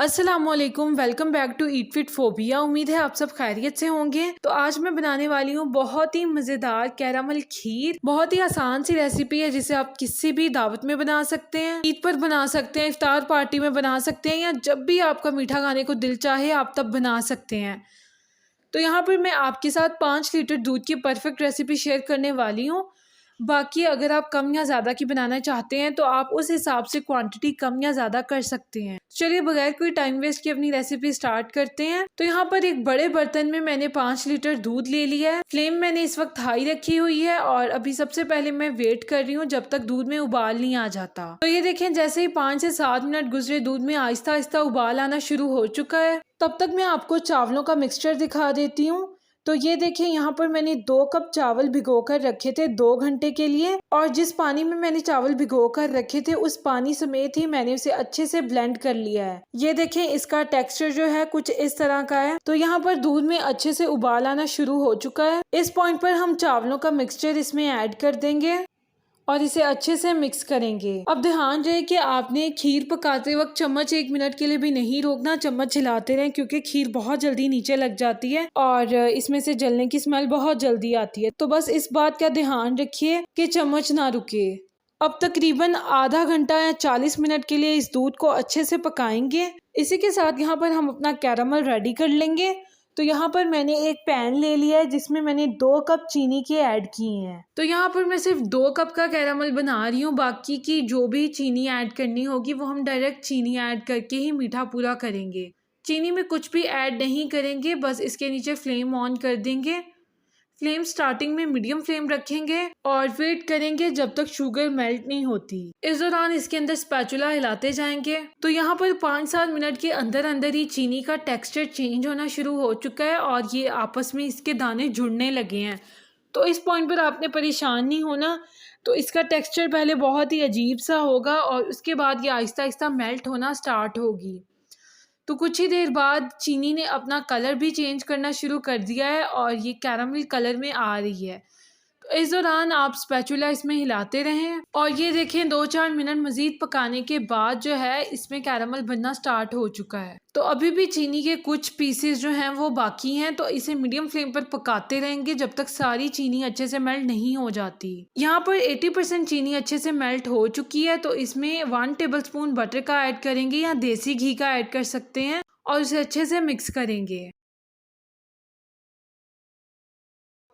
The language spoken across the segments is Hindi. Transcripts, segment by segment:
अस्सलामुअलैकुम, welcome back to Eat Fit Phobia. उम्मीद है आप सब खैरियत से होंगे। तो आज मैं बनाने वाली हूँ बहुत ही मज़ेदार कैरामल खीर। बहुत ही आसान सी रेसिपी है जिसे आप किसी भी दावत में बना सकते हैं, ईद पर बना सकते हैं, इफ्तार पार्टी में बना सकते हैं, या जब भी आपका मीठा खाने को दिल चाहे आप तब बना सकते हैं। तो यहाँ पर मैं आपके साथ 5 लीटर दूध की परफेक्ट रेसिपी शेयर करने वाली हूँ। बाकी अगर आप कम या ज़्यादा की बनाना चाहते हैं तो आप उस हिसाब से क्वांटिटी कम या ज़्यादा कर सकते हैं। चलिए बगैर कोई टाइम वेस्ट किए अपनी रेसिपी स्टार्ट करते हैं। तो यहाँ पर एक बड़े बर्तन में मैंने 5 लीटर दूध ले लिया है। फ्लेम मैंने इस वक्त हाई रखी हुई है और अभी सबसे पहले मैं वेट कर रही हूँ जब तक दूध में उबाल नहीं आ जाता। तो ये देखें, जैसे ही 5 से 7 मिनट गुजरे दूध में आहिस्ता आहिस्ता उबाल आना शुरू हो चुका है। तब तक मैं आपको चावलों का मिक्सचर दिखा देती हूँ। तो ये देखिए, यहाँ पर मैंने 2 कप चावल भिगोकर रखे थे 2 घंटे के लिए, और जिस पानी में मैंने चावल भिगोकर रखे थे उस पानी समेत ही मैंने उसे अच्छे से ब्लेंड कर लिया है। ये देखें, इसका टेक्सचर जो है कुछ इस तरह का है। तो यहाँ पर दूध में अच्छे से उबाल आना शुरू हो चुका है। इस पॉइंट पर हम चावलों का मिक्सचर इसमें ऐड कर देंगे और इसे अच्छे से मिक्स करेंगे। अब ध्यान रहे कि आपने खीर पकाते वक्त चम्मच 1 मिनट के लिए भी नहीं रोकना, चम्मच हिलाते रहें क्योंकि खीर बहुत जल्दी नीचे लग जाती है और इसमें से जलने की स्मेल बहुत जल्दी आती है। तो बस इस बात का ध्यान रखिए कि चम्मच ना रुके। अब तकरीबन आधा घंटा या 40 मिनट के लिए इस दूध को अच्छे से पकाएंगे। इसी के साथ यहाँ पर हम अपना कैरामल रेडी कर लेंगे। तो यहाँ पर मैंने एक पैन ले लिया है जिसमें मैंने 2 कप चीनी के ऐड किए हैं। तो यहाँ पर मैं सिर्फ 2 कप का कैरामल बना रही हूँ, बाकी की जो भी चीनी ऐड करनी होगी वो हम डायरेक्ट चीनी ऐड करके ही मीठा पूरा करेंगे। चीनी में कुछ भी ऐड नहीं करेंगे, बस इसके नीचे फ्लेम ऑन कर देंगे। फ्लेम स्टार्टिंग में मीडियम फ्लेम रखेंगे और वेट करेंगे जब तक शुगर मेल्ट नहीं होती। इस दौरान इसके अंदर स्पैचुला हिलाते जाएंगे। तो यहाँ पर 5-7 मिनट के अंदर अंदर ही चीनी का टेक्सचर चेंज होना शुरू हो चुका है और ये आपस में इसके दाने जुड़ने लगे हैं। तो इस पॉइंट पर आपने परेशान नहीं होना। तो इसका टेक्सचर पहले बहुत ही अजीब सा होगा और उसके बाद ये आहिस्ता आहिस्ता मेल्ट होना स्टार्ट होगी। तो कुछ ही देर बाद चीनी ने अपना कलर भी चेंज करना शुरू कर दिया है और ये कैरामल कलर में आ रही है। तो इस दौरान आप स्पैचुला इसमें हिलाते रहें और ये देखें 2-4 मिनट मज़ीद पकाने के बाद जो है इसमें कैरामल बनना स्टार्ट हो चुका है। तो अभी भी चीनी के कुछ पीसेस जो हैं वो बाकी हैं, तो इसे मीडियम फ्लेम पर पकाते रहेंगे जब तक सारी चीनी अच्छे से मेल्ट नहीं हो जाती। यहाँ पर 80% चीनी अच्छे से मेल्ट हो चुकी है। तो इसमें 1 टेबलस्पून बटर का ऐड करेंगे या देसी घी का ऐड कर सकते हैं और उसे अच्छे से मिक्स करेंगे।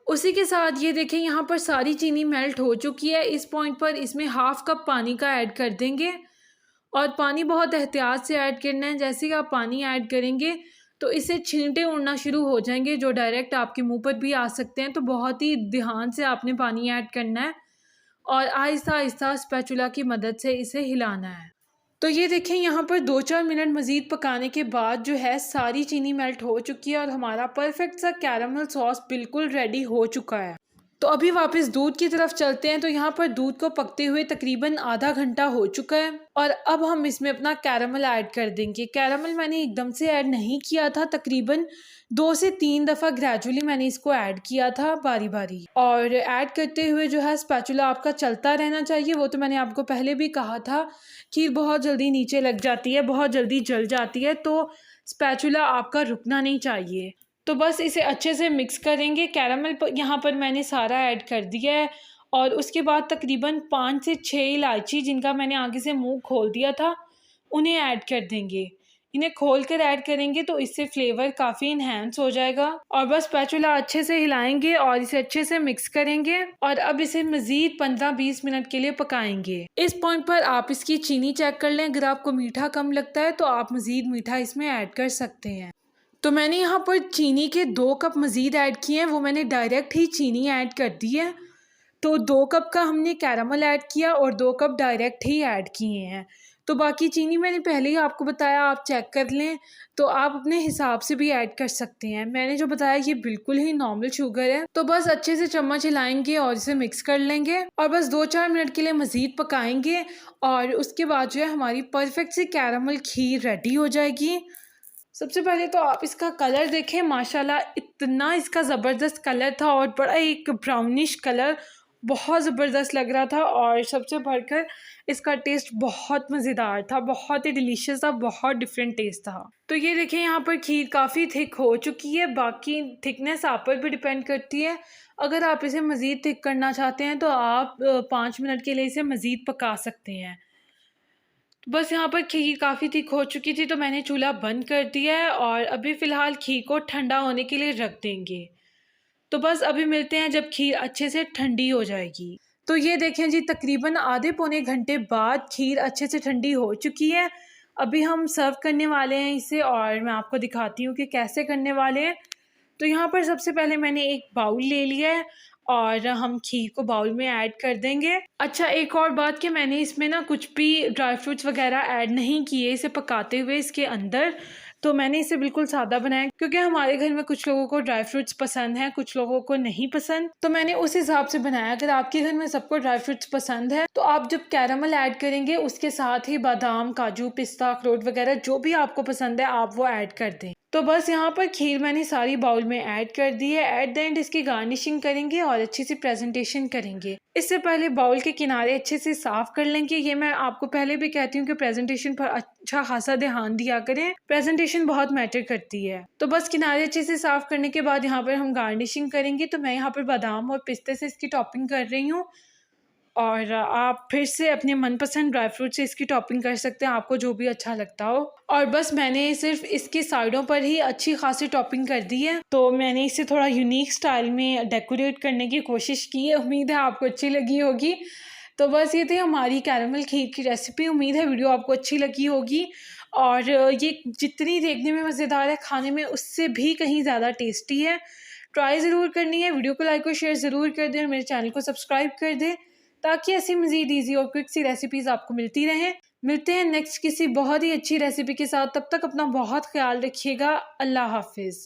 उसी के साथ ये देखें, यहाँ पर सारी चीनी मेल्ट हो चुकी है। इस पॉइंट पर इसमें 1/2 कप पानी का ऐड कर देंगे और पानी बहुत एहतियात से ऐड करना है। जैसे ही आप पानी ऐड करेंगे तो इससे छींटे उड़ना शुरू हो जाएंगे जो डायरेक्ट आपके मुंह पर भी आ सकते हैं। तो बहुत ही ध्यान से आपने पानी ऐड करना है और आहिस्ता आहिस्ता स्पैचुला की मदद से इसे हिलाना है। तो ये देखें, यहाँ पर 2-4 मिनट मज़ीद पकाने के बाद जो है सारी चीनी मेल्ट हो चुकी है और हमारा परफेक्ट सा कैरामल सॉस बिल्कुल रेडी हो चुका है। तो अभी वापस दूध की तरफ चलते हैं। तो यहाँ पर दूध को पकते हुए तकरीबन आधा घंटा हो चुका है और अब हम इसमें अपना कैरामल ऐड कर देंगे। कैरामल मैंने एकदम से ऐड नहीं किया था, तकरीबन 2 से 3 दफ़ा ग्रेजुअली मैंने इसको ऐड किया था बारी बारी। और ऐड करते हुए जो है स्पैचुला आपका चलता रहना चाहिए। वो तो मैंने आपको पहले भी कहा था, खीर बहुत जल्दी नीचे लग जाती है, बहुत जल्दी जल जाती है, तो स्पैचुला आपका रुकना नहीं चाहिए। तो बस इसे अच्छे से मिक्स करेंगे। कैरामल यहाँ पर मैंने सारा ऐड कर दिया है और उसके बाद तकरीबन 5 से 6 इलायची, जिनका मैंने आगे से मुंह खोल दिया था, उन्हें ऐड कर देंगे। इन्हें खोल कर ऐड करेंगे तो इससे फ्लेवर काफ़ी इन्हेंस हो जाएगा। और बस स्पैचुला अच्छे से हिलाएंगे और इसे अच्छे से मिक्स करेंगे और अब इसे मज़ीद 15-20 मिनट के लिए पकाएंगे। इस पॉइंट पर आप इसकी चीनी चेक कर लें। अगर आपको मीठा कम लगता है तो आप मज़ीद मीठा इसमें ऐड कर सकते हैं। तो मैंने यहाँ पर चीनी के 2 कप मज़ीद ऐड किए हैं, वो मैंने डायरेक्ट ही चीनी ऐड कर दी है। तो 2 कप का हमने कैरामल ऐड किया और 2 कप डायरेक्ट ही ऐड किए हैं। तो बाकी चीनी मैंने पहले ही आपको बताया, आप चेक कर लें। तो आप अपने हिसाब से भी ऐड कर सकते हैं। मैंने जो बताया ये बिल्कुल ही नॉर्मल शुगर है। तो बस अच्छे से चम्मच हिलाएंगे और इसे मिक्स कर लेंगे और बस 2-4 मिनट के लिए मज़ीद पकाएंगे और उसके बाद जो है हमारी परफेक्ट सी कैरामल खीर रेडी हो जाएगी। सबसे पहले तो आप इसका कलर देखें, माशाल्लाह इतना इसका ज़बरदस्त कलर था और बड़ा एक ब्राउनिश कलर बहुत ज़बरदस्त लग रहा था और सबसे बढ़कर इसका टेस्ट बहुत मज़ेदार था, बहुत ही डिलीशियस था, बहुत डिफरेंट टेस्ट था। तो ये देखिए यहाँ पर खीर काफ़ी थिक हो चुकी है, बाकी थिकनेस आप पर भी डिपेंड करती है। अगर आप इसे मज़ीद थिक करना चाहते हैं तो आप 5 मिनट के लिए इसे मज़ीद पका सकते हैं। तो बस यहाँ पर खीर काफ़ी थिक हो चुकी थी तो मैंने चूल्हा बंद कर दिया है और अभी फ़िलहाल खीर को ठंडा होने के लिए रख देंगे। तो बस अभी मिलते हैं जब खीर अच्छे से ठंडी हो जाएगी। तो ये देखें जी, तकरीबन आधे पौने घंटे बाद खीर अच्छे से ठंडी हो चुकी है। अभी हम सर्व करने वाले हैं इसे और मैं आपको दिखाती हूँ कि कैसे करने वाले हैं। तो यहाँ पर सबसे पहले मैंने एक बाउल ले लिया है और हम खीर को बाउल में ऐड कर देंगे। अच्छा, एक और बात कि मैंने इसमें ना कुछ भी ड्राई फ्रूट्स वगैरह ऐड नहीं किए इसे पकाते हुए इसके अंदर। तो मैंने इसे बिल्कुल सादा बनाया क्योंकि हमारे घर में कुछ लोगों को ड्राई फ्रूट्स पसंद हैं, कुछ लोगों को नहीं पसंद, तो मैंने उस हिसाब से बनाया। अगर आपके घर में सबको ड्राई फ्रूट्स पसंद है तो आप जब कैरामल ऐड करेंगे उसके साथ ही बादाम, काजू, पिस्ता, अखरोट वगैरह जो भी आपको पसंद है आप वो ऐड कर दें। तो बस यहाँ पर खीर मैंने सारी बाउल में ऐड कर दी है। एट द एंड इसकी गार्निशिंग करेंगे और अच्छी सी प्रेजेंटेशन करेंगे। इससे पहले बाउल के किनारे अच्छे से साफ कर लेंगे। ये मैं आपको पहले भी कहती हूँ कि प्रेजेंटेशन पर अच्छा खासा ध्यान दिया करें, प्रेजेंटेशन बहुत मैटर करती है। तो बस किनारे अच्छे से साफ करने के बाद यहाँ पर हम गार्निशिंग करेंगे। तो मैं यहाँ पर बादाम और पिस्ते से इसकी टॉपिंग कर रही हूँ और आप फिर से अपने मनपसंद ड्राई फ्रूट से इसकी टॉपिंग कर सकते हैं, आपको जो भी अच्छा लगता हो। और बस मैंने सिर्फ इसकी साइडों पर ही अच्छी खासी टॉपिंग कर दी है। तो मैंने इसे थोड़ा यूनिक स्टाइल में डेकोरेट करने की कोशिश की है, उम्मीद है आपको अच्छी लगी होगी। तो बस ये थी हमारी कैरामल खीर की रेसिपी। उम्मीद है वीडियो आपको अच्छी लगी होगी और ये जितनी देखने में मज़ेदार है खाने में उससे भी कहीं ज़्यादा टेस्टी है। ट्राई ज़रूर करनी है। वीडियो को लाइक और शेयर ज़रूर कर दें और मेरे चैनल को सब्सक्राइब कर दें ताकि ऐसी मज़ीद ईजी और क्विक सी रेसिपीज़ आपको मिलती रहें। मिलते हैं नेक्स्ट किसी बहुत ही अच्छी रेसिपी के साथ। तब तक अपना बहुत ख्याल रखिएगा। अल्लाह हाफिज़।